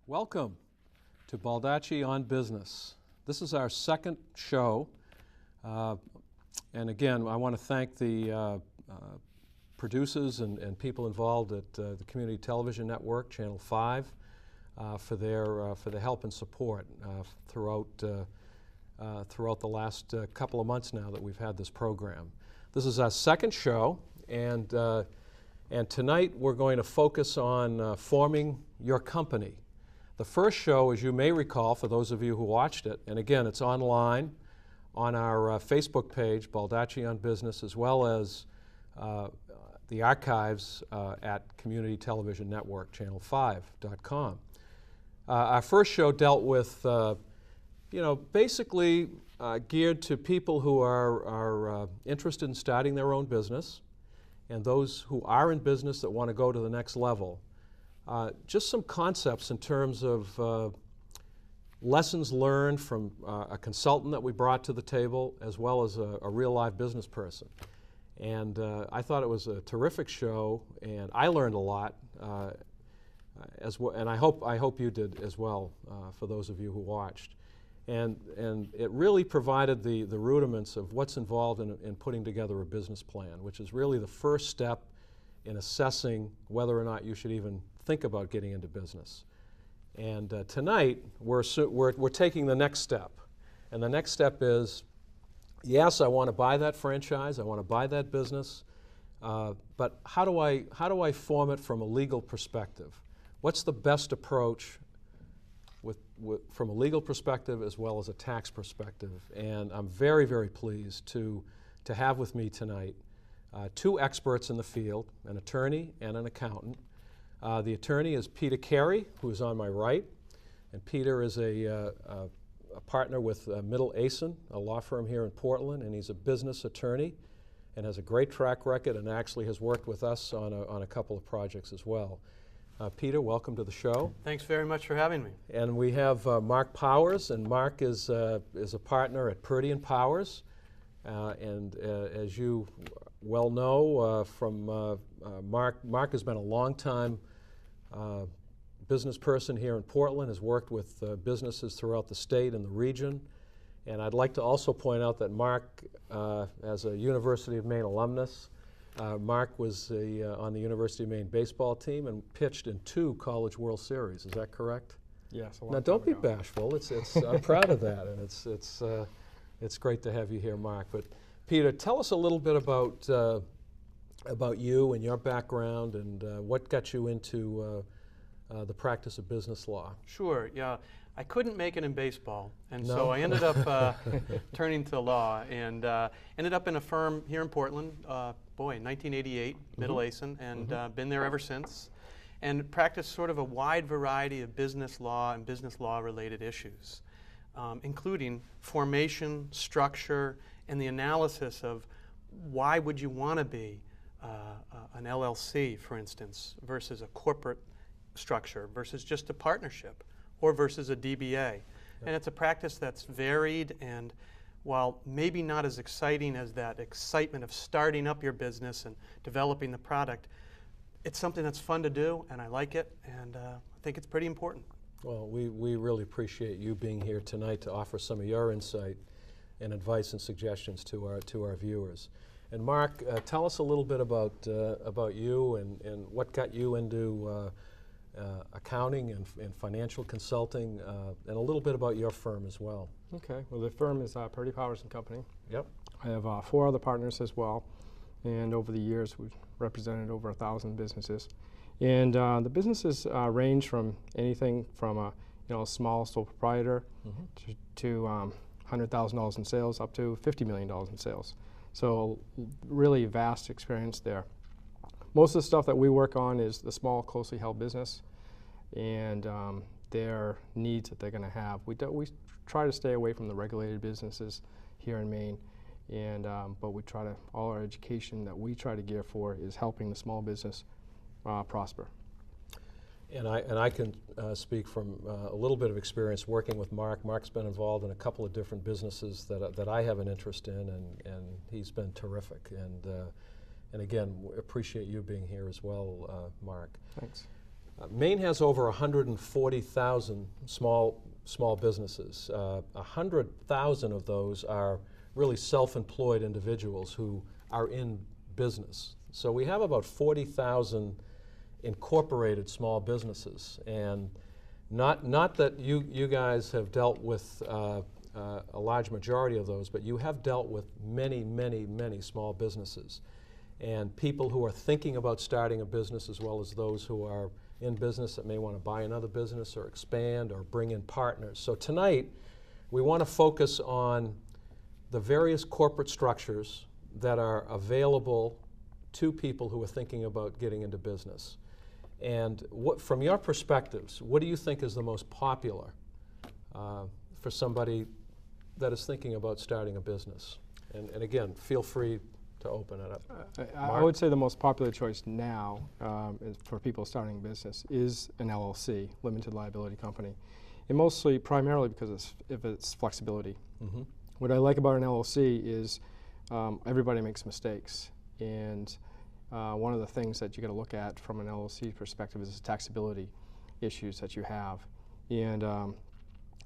Welcome to Baldacci on Business. This is our second show, and again, I want to thank the producers and people involved at the Community Television Network, Channel 5, for their help and support throughout the last couple of months now that we've had this program. This is our second show, and tonight we're going to focus on forming your company. The first show, as you may recall, for those of you who watched it, and again, it's online on our Facebook page, Baldacci on Business, as well as the archives at Community Television Network, channel5.com. Our first show dealt with, basically geared to people who are interested in starting their own business and those who are in business that want to go to the next level. Just some concepts in terms of lessons learned from a consultant that we brought to the table, as well as a real live business person. And I thought it was a terrific show, and I learned a lot as well, and I hope you did as well, for those of you who watched. And it really provided the rudiments of what's involved in putting together a business plan, which is really the first step in assessing whether or not you should even think about getting into business. And tonight, we're taking the next step. And the next step is, yes, I want to buy that franchise, I want to buy that business, but how do I form it from a legal perspective? What's the best approach from a legal perspective as well as a tax perspective? And I'm very, very pleased to have with me tonight two experts in the field, an attorney and an accountant. The attorney is Peter Cary, who is on my right, and Peter is a partner with Middle Asen, a law firm here in Portland, and he's a business attorney and has a great track record and actually has worked with us on a couple of projects as well. Peter, welcome to the show. Thanks very much for having me. And we have Marc Powers, and Marc is a partner at Purdy & Powers, and as you well know from Marc has been a long-time business person here in Portland, has worked with businesses throughout the state and the region. And I'd like to also point out that Marc, as a University of Maine alumnus, Marc was on the University of Maine baseball team and pitched in 2 College World Series. Is that correct? Yes. Now, don't be bashful. I'm proud of that, and it's great to have you here, Marc. But Peter, tell us a little bit about you and your background and what got you into the practice of business law. Sure, yeah. I couldn't make it in baseball, and No? so I ended up turning to law and ended up in a firm here in Portland, in 1988, Middle Asen, and been there ever since, and practiced sort of a wide variety of business law and business law related issues, including formation, structure, and the analysis of why would you want to be an LLC, for instance, versus a corporate structure, versus just a partnership, or versus a DBA. Yep. And it's a practice that's varied, and while maybe not as exciting as that excitement of starting up your business and developing the product, it's something that's fun to do, and I like it, and I think it's pretty important. Well, we really appreciate you being here tonight to offer some of your insight and advice and suggestions to our viewers. And Marc, tell us a little bit about you and what got you into accounting and financial consulting, and a little bit about your firm as well. Okay. Well, the firm is Purdy Powers & Company. Yep. I have 4 other partners as well, and over the years we've represented over 1,000 businesses. And the businesses range from anything from a small sole proprietor to $100,000 in sales up to $50 million in sales. So really vast experience there. Most of the stuff that we work on is the small, closely held business and their needs that they're going to have. We try to stay away from the regulated businesses here in Maine, and but all our education that we try to gear for is helping the small business prosper. And I can speak from a little bit of experience working with Marc. Marc's been involved in a couple of different businesses that I have an interest in, and he's been terrific. And again, we appreciate you being here as well, Marc. Thanks. Maine has over 140,000 small businesses. 100,000 of those are really self-employed individuals who are in business. So we have about 40,000 incorporated small businesses, and not that you guys have dealt with a large majority of those, but you have dealt with many, many, many small businesses, and people who are thinking about starting a business, as well as those who are in business that may want to buy another business or expand or bring in partners. So tonight we want to focus on the various corporate structures that are available to people who are thinking about getting into business. And from your perspectives, what do you think is the most popular for somebody that is thinking about starting a business? And again, feel free to open it up. I would say the most popular choice now for people starting a business is an LLC, limited liability company, and primarily because of its flexibility. Mm-hmm. What I like about an LLC is everybody makes mistakes, and one of the things that you got to look at from an LLC perspective is the taxability issues that you have. And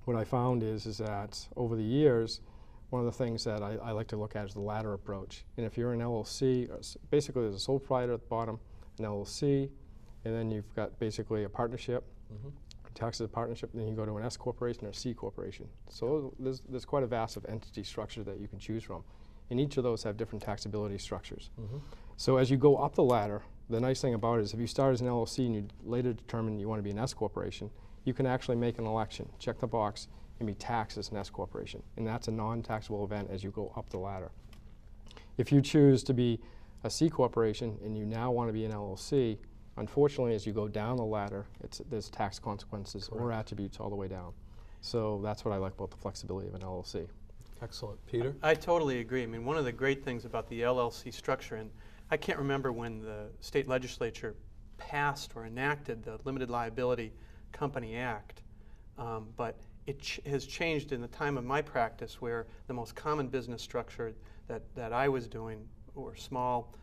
what I found is that over the years, one of the things that I like to look at is the ladder approach. And if you're an LLC, basically there's a sole proprietor at the bottom, an LLC, and then you've got basically a partnership, taxes a partnership, and then you go to an S corporation or a C corporation. So there's quite a vast of entity structure that you can choose from. And each of those have different taxability structures. Mm-hmm. So as you go up the ladder, the nice thing about it is if you start as an LLC and you later determine you want to be an S corporation, you can actually make an election, check the box, and be taxed as an S corporation. And that's a non-taxable event as you go up the ladder. If you choose to be a C corporation and you now want to be an LLC, unfortunately, as you go down the ladder, there's tax consequences or attributes all the way down. So that's what I like about the flexibility of an LLC. Excellent. Peter? I totally agree. I mean, one of the great things about the LLC structure, and I can't remember when the state legislature passed or enacted the Limited Liability Company Act, but it has changed in the time of my practice, where the most common business structure that I was doing were small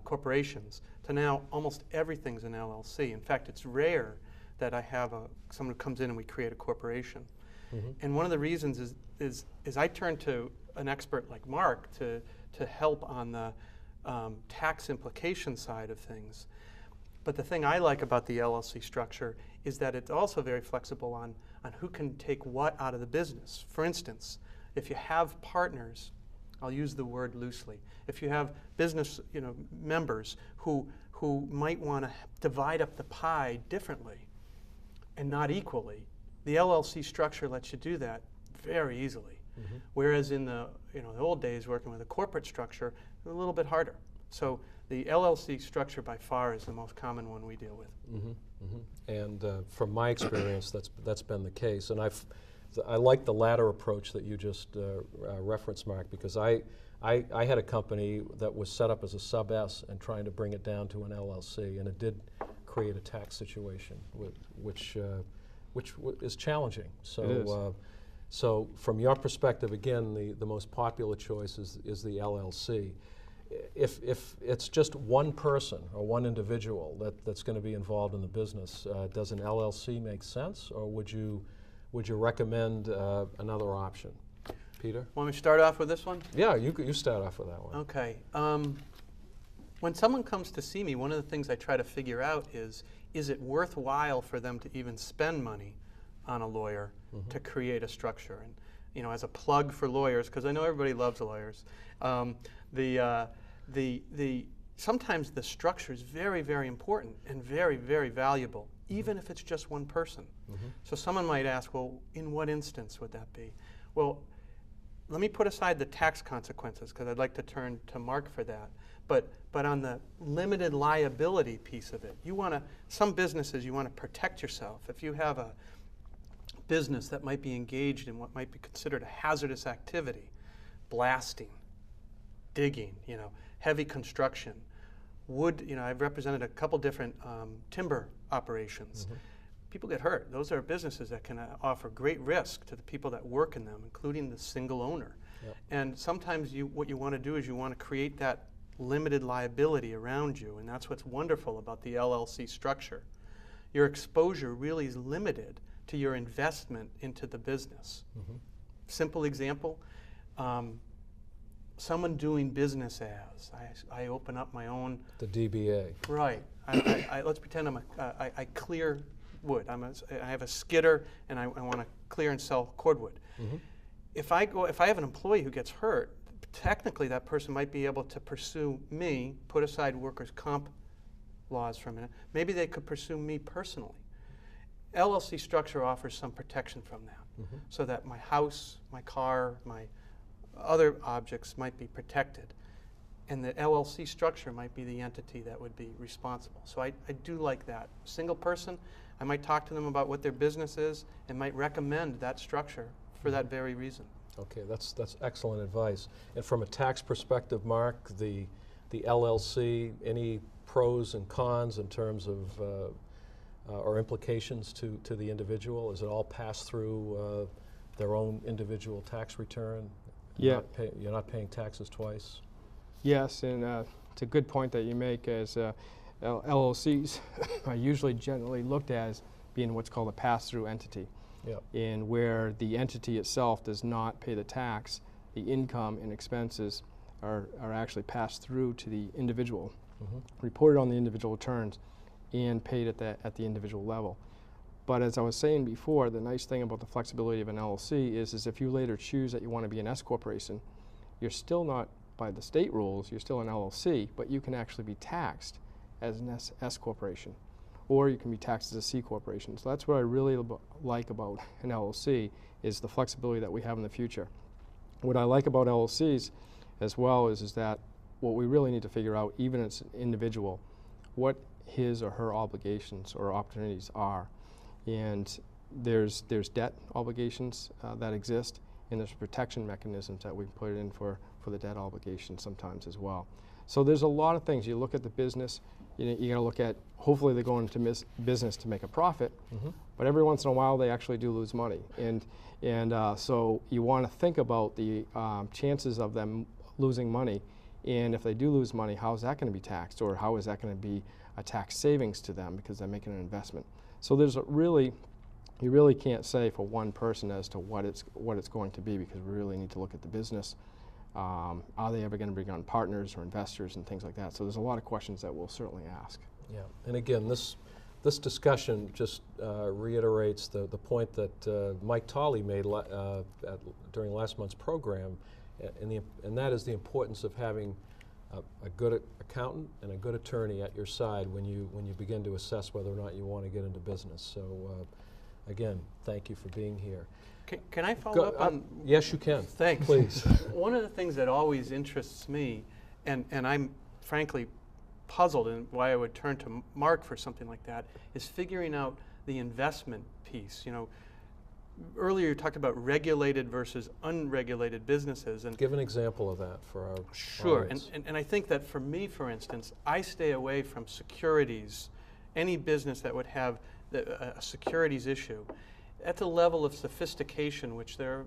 corporations, to now almost everything's an LLC. In fact, it's rare that I have someone who comes in and we create a corporation. Mm-hmm. And one of the reasons is I turn to an expert like Marc to help on the tax implication side of things. But the thing I like about the LLC structure is that it's also very flexible on who can take what out of the business. For instance, if you have partners, I'll use the word loosely, if you have business members who might want to divide up the pie differently and not equally, the LLC structure lets you do that very easily. Mm-hmm. Whereas in the old days, working with a corporate structure, it was a little bit harder. So the LLC structure by far is the most common one we deal with. Mm-hmm. Mm-hmm. And from my experience, that's been the case. And I like the latter approach that you just referenced, Marc, because I had a company that was set up as a sub S and trying to bring it down to an LLC, and it did create a tax situation, which is challenging. So, it is. So from your perspective, again, the most popular choice is the LLC. If it's just one person or one individual that's going to be involved in the business, does an LLC make sense, or would you recommend another option? Peter? Want me to start off with this one? Yeah, you start off with that one. Okay. When someone comes to see me, one of the things I try to figure out is it worthwhile for them to even spend money on a lawyer to create a structure? And as a plug for lawyers, because I know everybody loves lawyers, sometimes the structure is very, very important and very, very valuable, even if it's just one person. Mm-hmm. So someone might ask, well, in what instance would that be? Well, let me put aside the tax consequences, because I'd like to turn to Marc for that. But on the limited liability piece of it, some businesses, you want to protect yourself. If you have a business that might be engaged in what might be considered a hazardous activity, blasting, digging, heavy construction, wood, I've represented a couple different timber operations. Mm-hmm. People get hurt. Those are businesses that can offer great risk to the people that work in them, including the single owner. Yep. And sometimes what you want to do is you want to create that limited liability around you, and that's what's wonderful about the LLC structure. your exposure really is limited to your investment into the business. Simple example, someone doing business as, I open up my own. The DBA. Right. Let's pretend I clear wood. I have a skidder and I want to clear and sell cordwood. If I have an employee who gets hurt, technically that person might be able to pursue me, put aside workers' comp laws for a minute. Maybe they could pursue me personally. LLC structure offers some protection from that, so that my house, my car, my other objects might be protected, and the LLC structure might be the entity that would be responsible. So I do like that. Single person, I might talk to them about what their business is and might recommend that structure for that very reason. Okay, that's excellent advice. And from a tax perspective, Mark, the LLC, any pros and cons in terms of or implications to the individual? Is it all passed through their own individual tax return? Yeah. You're not paying taxes twice? Yes, and it's a good point that you make, as LLCs are usually generally looked at as being what's called a pass-through entity. Yep. In where the entity itself does not pay the tax, the income and expenses are actually passed through to the individual, reported on the individual returns, and paid at the individual level. But as I was saying before, the nice thing about the flexibility of an LLC is if you later choose that you want to be an S corporation, you're still not, by the state rules, you're still an LLC, but you can actually be taxed as an S corporation, or you can be taxed as a C corporation. So that's what I really like about an LLC, is the flexibility that we have in the future. What I like about LLCs as well is that what we really need to figure out, even as an individual, what his or her obligations or opportunities are. And there's debt obligations that exist, and there's protection mechanisms that we put in for the debt obligations sometimes as well. So there's a lot of things. You look at the business, you got to look at, hopefully they go into business to make a profit, but every once in a while they actually do lose money. And so you want to think about the chances of them losing money, and if they do lose money, how is that going to be taxed, or how is that going to be a tax savings to them because they're making an investment. So there's you really can't say for one person as to what it's going to be, because we really need to look at the business. Are they ever going to bring on partners or investors and things like that? So there's a lot of questions that we'll certainly ask. Yeah, and again, this discussion just reiterates the point that Mike Tolley made during last month's program, and that is the importance of having a good accountant and a good attorney at your side when you begin to assess whether or not you want to get into business. So again, thank you for being here. Can I follow up on? Yes, you can. Thanks. Please. One of the things that always interests me, and I'm frankly puzzled, and why I would turn to Mark for something like that, is figuring out the investment piece. You know, earlier you talked about regulated versus unregulated businesses, and give an example of that for our sure. audience. And I think that for me, for instance, I stay away from securities, any business that would have a securities issue. At the level of sophistication, which there are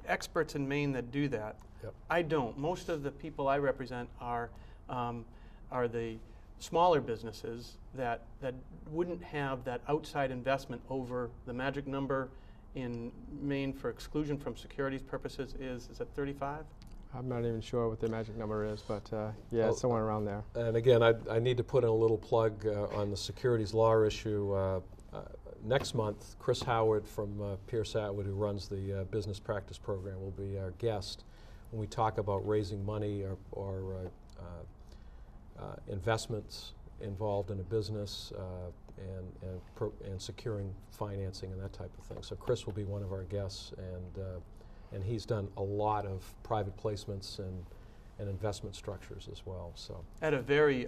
experts in Maine that do that, Yep. I don't. Most of the people I represent are the smaller businesses that wouldn't have that outside investment over the magic number in Maine for exclusion from securities purposes is it 35? I'm not even sure what the magic number is, but yeah, it's somewhere around there. And again, I need to put in a little plug on the securities law issue. Next month, Chris Howard from Pierce Atwood, who runs the business practice program, will be our guest when we talk about raising money or investments involved in a business and securing financing and that type of thing. So Chris will be one of our guests, and he's done a lot of private placements and investment structures as well. So at a very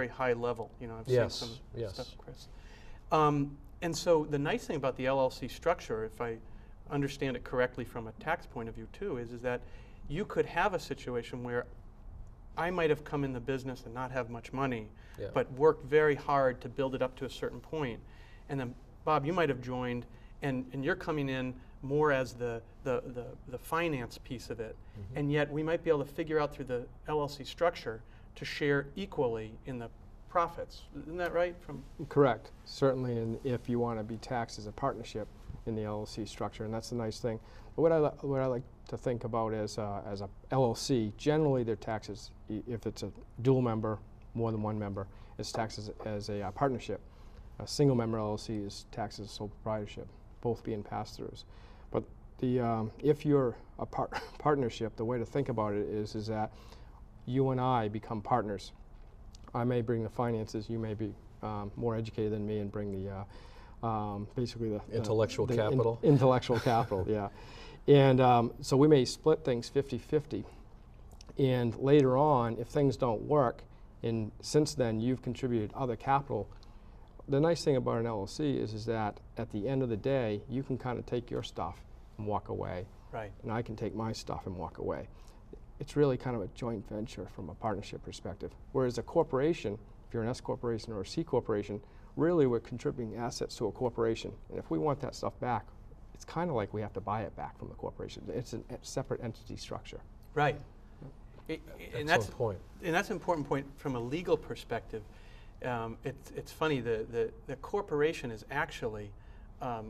high level, you know, I've seen some stuff, Chris. And so the nice thing about the LLC structure, if I understand it correctly from a tax point of view too, is that you could have a situation where I might have come in the business and not have much money, but worked very hard to build it up to a certain point. And then, Bob, you might have joined, and you're coming in more as the finance piece of it. And yet we might be able to figure out through the LLC structure to share equally in the profits. Isn't that right? Correct. Certainly, and if you want to be taxed as a partnership in the LLC structure, and that's the nice thing. But what I like to think about as a LLC, generally their taxes, if it's a dual member, more than one member, is taxed as a partnership. A single member LLC is taxed as a sole proprietorship, both being pass-throughs. But if you're a partnership, the way to think about it is that you and I become partners. I may bring the finances, you may be more educated than me and bring the basically the intellectual capital. Intellectual capital, yeah. And so we may split things 50-50. And later on, if things don't work, and since then you've contributed other capital, the nice thing about an LLC is that at the end of the day, you can kind of take your stuff and walk away. Right. And I can take my stuff and walk away. It's really kind of a joint venture from a partnership perspective. Whereas a corporation, if you're an S corporation or a C corporation, really we're contributing assets to a corporation. And if we want that stuff back, it's kind of like we have to buy it back from the corporation. It's a separate entity structure. Right. And that's an important point from a legal perspective. It's funny, the corporation is actually a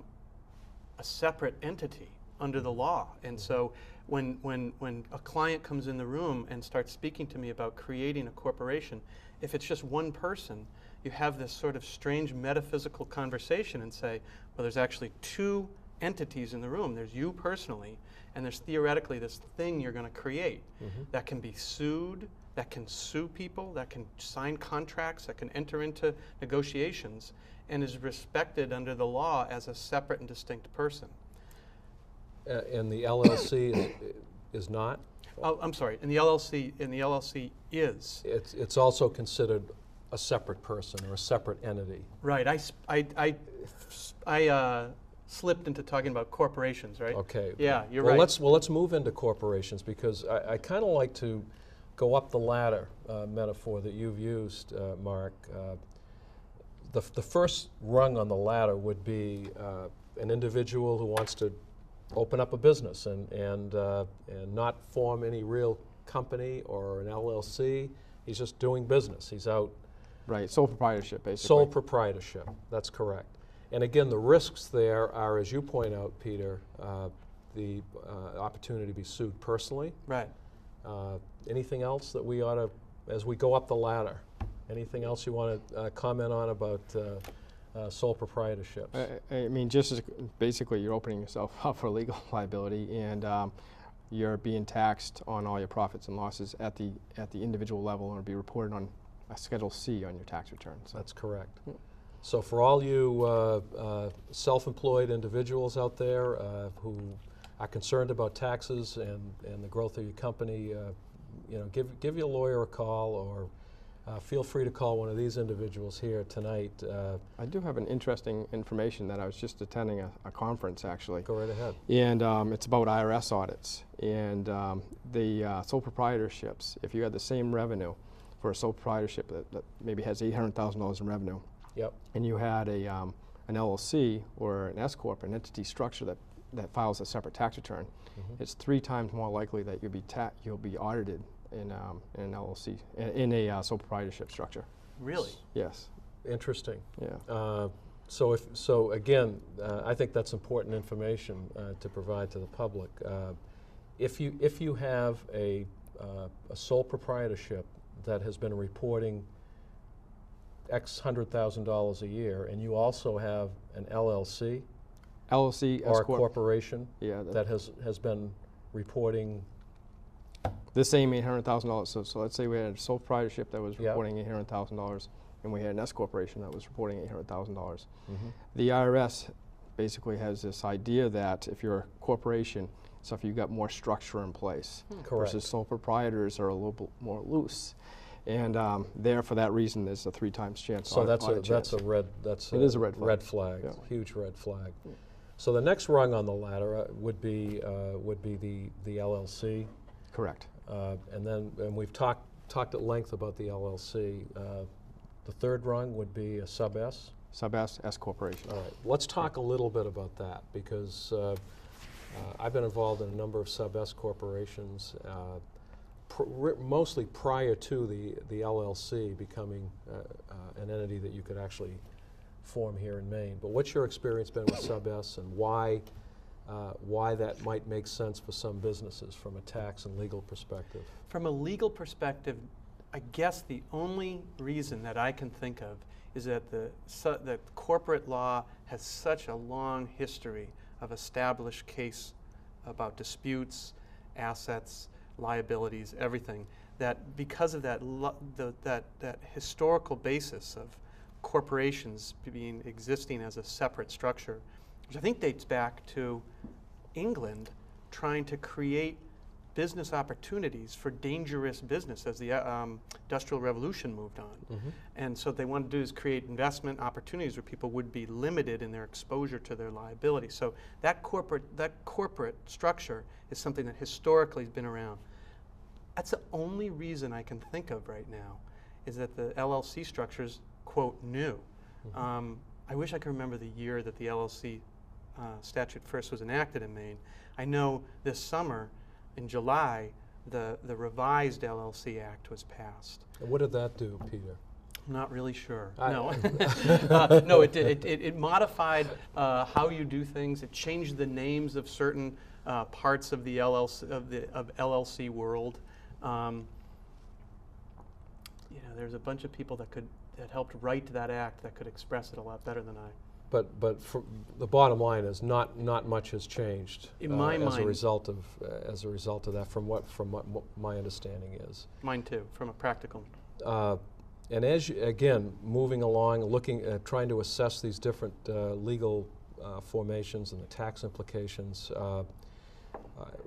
separate entity under the law. And so when a client comes in the room and starts speaking to me about creating a corporation, if it's just one person, you have this sort of strange metaphysical conversation and say, well, there's actually two entities in the room. There's you personally, and there's theoretically this thing you're going to create that can be sued, that can sue people, that can sign contracts, that can enter into negotiations, and is respected under the law as a separate and distinct person. And the LLC is not? Oh, I'm sorry. And the LLC is. It's also considered a separate person or a separate entity. Right. I slipped into talking about corporations, right? Okay. Yeah, you're right. Let's move into corporations, because I kind of like to go up the ladder metaphor that you've used, Mark. The first rung on the ladder would be an individual who wants to open up a business and not form any real company or an LLC. He's just doing business. He's out. Right, sole proprietorship, basically. Sole proprietorship, that's correct. And again, the risks there are, as you point out, Peter, the opportunity to be sued personally. Right. Anything else that we ought to, as we go up the ladder, anything else you want to comment on about sole proprietorships? I mean, just as basically you're opening yourself up for legal liability, and you're being taxed on all your profits and losses at the individual level, and be reported on a Schedule C on your tax return. So. That's correct. So for all you self-employed individuals out there who are concerned about taxes and the growth of your company, give your lawyer a call, or feel free to call one of these individuals here tonight. I do have an interesting information that I was just attending a conference, actually. Go right ahead. And it's about IRS audits. And the sole proprietorships, if you had the same revenue for a sole proprietorship that maybe has $800,000 in revenue, yep, and you had an LLC or an S corp, an entity structure that files a separate tax return, it's 3 times more likely that you'll be audited in an LLC, in a sole proprietorship structure. Really? Yes. Interesting. Yeah. So again, I think that's important information to provide to the public. If you have a sole proprietorship that has been reporting X $100,000 a year, and you also have an LLC, or a corporation, yeah, that has been reporting the same $800,000. So let's say we had a sole proprietorship that was reporting $800,000, and we had an S corporation that was reporting $800,000. The IRS basically has this idea that if you're a corporation, so if you've got more structure in place, versus sole proprietors are a little bit more loose. And there, for that reason, there's a 3 times chance. So that's a red flag. Yeah. Huge red flag. So the next rung on the ladder would be the LLC. Correct. And we've talked at length about the LLC. The third rung would be a sub S. Sub S, S corporation. All right. Let's talk a little bit about that, because I've been involved in a number of sub S corporations. mostly prior to the LLC becoming an entity that you could actually form here in Maine. But what's your experience been with Sub-S, and why that might make sense for some businesses from a tax and legal perspective? From a legal perspective, I guess the only reason that I can think of is that the corporate law has such a long history of established case about disputes, assets, liabilities, everything, that because of that historical basis of corporations existing as a separate structure, which I think dates back to England trying to create business opportunities for dangerous business as the Industrial Revolution moved on. Mm-hmm. And so what they wanted to do is create investment opportunities where people would be limited in their exposure to their liability. So that corporate structure is something that historically has been around. That's the only reason I can think of right now, is that the LLC structure is, quote, new. Mm-hmm. I wish I could remember the year that the LLC statute first was enacted in Maine. I know this summer, in July, the revised LLC Act was passed. And what did that do, Peter? I'm not really sure. No. No, it modified how you do things. It changed the names of certain parts of the LLC world. There's a bunch of people that helped write that act that could express it a lot better than I. But the bottom line is not much has changed in my mind as a result of that. From what my understanding is. Mine too, from a practical. And as you, again, moving along, trying to assess these different legal formations and the tax implications,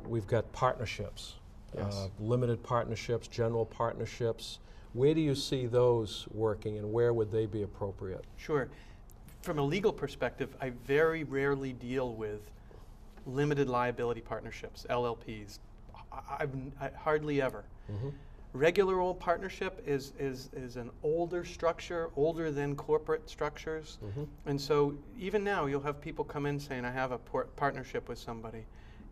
we've got partnerships, Yes. limited partnerships, general partnerships. Where do you see those working, and where would they be appropriate? Sure. From a legal perspective, I very rarely deal with limited liability partnerships, LLPs. I hardly ever. Mm-hmm. Regular old partnership is an older structure, older than corporate structures. Mm-hmm. And so even now you'll have people come in saying, I have a partnership with somebody.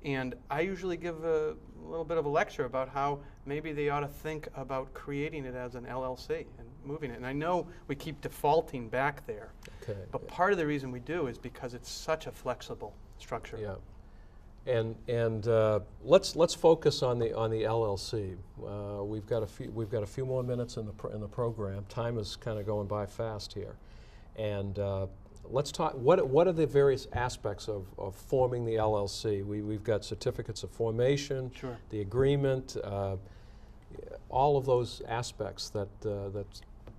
And I usually give a little bit of a lecture about how maybe they ought to think about creating it as an LLC and moving it. And I know we keep defaulting back there. Okay. But part of the reason we do is because it's such a flexible structure. Yeah. And let's focus on the LLC. We've got a few more minutes in the program. Time is kind of going by fast here, and let's talk. What are the various aspects of forming the LLC? We've got certificates of formation, Sure. the agreement, all of those aspects that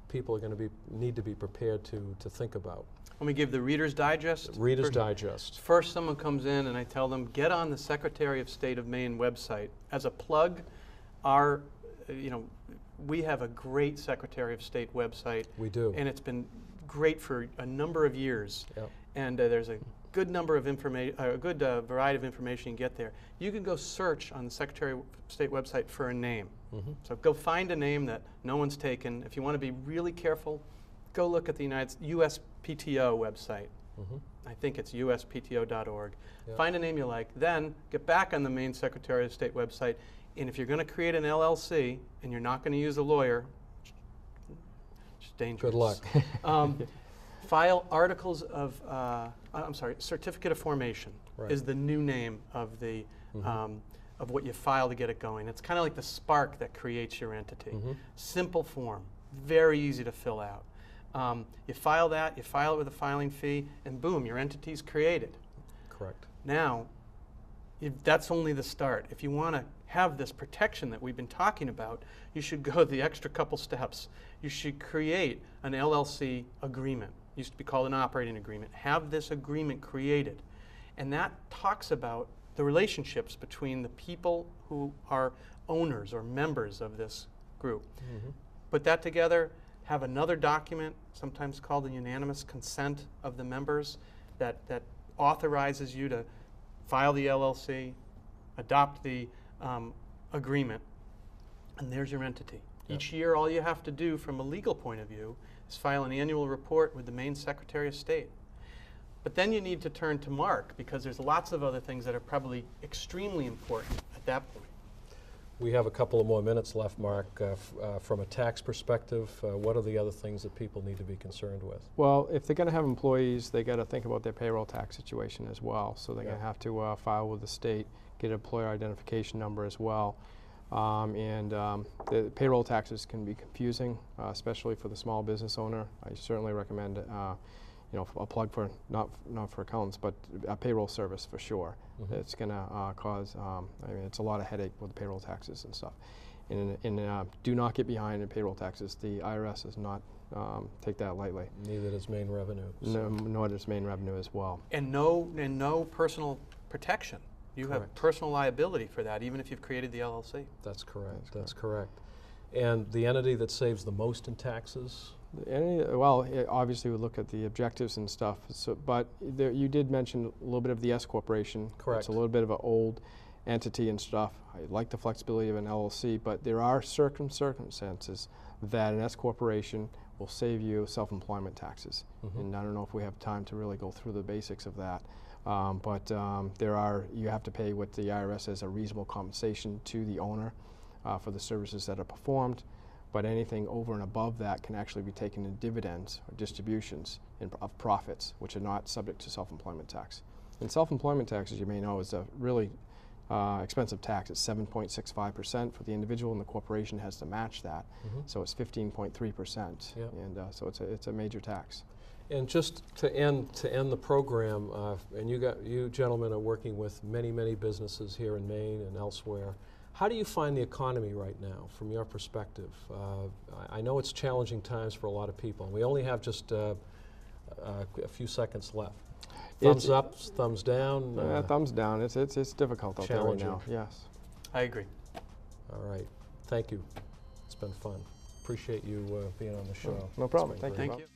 people are going to need to be prepared to think about. Let me give the Reader's Digest. Reader's Digest. First, someone comes in and I tell them, get on the Secretary of State of Maine website. As a plug, we have a great Secretary of State website. We do. And it's been great for a number of years. Yep. And there's a good number of information, a good variety of information you can get there. You can go search on the Secretary of State website for a name. Mm-hmm. So go find a name that no one's taken. If you want to be really careful, go look at the USPTO website. Mm-hmm. I think it's uspto.org. Yep. Find a name you like. Then get back on the Maine Secretary of State website. And if you're going to create an LLC and you're not going to use a lawyer, it's dangerous. Good luck. File articles of, certificate of formation Right. is the new name of the Mm-hmm. of what you file to get it going. It's kind of like the spark that creates your entity. Mm-hmm. Simple form, very easy to fill out. You file that, you file it with a filing fee, and boom, your entity's created. Correct. Now, that's only the start. If you want to have this protection that we've been talking about, you should go the extra couple steps. You should create an LLC agreement. It used to be called an operating agreement. Have this agreement created. And that talks about the relationships between the people who are owners or members of this group. Mm-hmm. Put that together, have another document, sometimes called a unanimous consent of the members, that authorizes you to file the LLC, adopt the agreement, and there's your entity. Yep. Each year, all you have to do from a legal point of view is file an annual report with the Maine Secretary of State. But then you need to turn to Marc, because there's lots of other things that are probably extremely important at that point. We have a couple of more minutes left, Mark. From a tax perspective, what are the other things that people need to be concerned with? Well, if they're going to have employees, they got to think about their payroll tax situation as well. So they're going to have to file with the state, get an employer identification number as well. The payroll taxes can be confusing, especially for the small business owner. I certainly recommend a plug for, not for accountants, but a payroll service for sure. Mm-hmm. It's going to cause, it's a lot of headache with payroll taxes and stuff. And do not get behind in payroll taxes. The IRS does not take that lightly. Neither does main revenue. No, nor does main revenue as well. And no personal protection. You have Correct. personal liability for that, even if you've created the LLC. That's correct. That's correct. And the entity that saves the most in taxes? Obviously we look at the objectives and stuff, but you did mention a little bit of the S corporation. Correct. It's a little bit of an old entity and stuff. I like the flexibility of an LLC, but there are circumstances that an S corporation will save you self-employment taxes. Mm-hmm. And I don't know if we have time to really go through the basics of that. You have to pay what the IRS as a reasonable compensation to the owner for the services that are performed. But anything over and above that can actually be taken in dividends or distributions of profits, which are not subject to self-employment tax. And self-employment tax, as you may know, is a really expensive tax. It's 7.65% for the individual, and the corporation has to match that. Mm-hmm. So it's 15.3%, Yep. and so it's a major tax. And just to end the program, and you gentlemen are working with many businesses here in Maine and elsewhere. How do you find the economy right now, from your perspective? I know it's challenging times for a lot of people. We only have just a few seconds left. Thumbs up, thumbs down? Thumbs down. It's difficult out there right now. Yes. I agree. All right. Thank you. It's been fun. Appreciate you being on the show. No problem. It's been Thank great. you.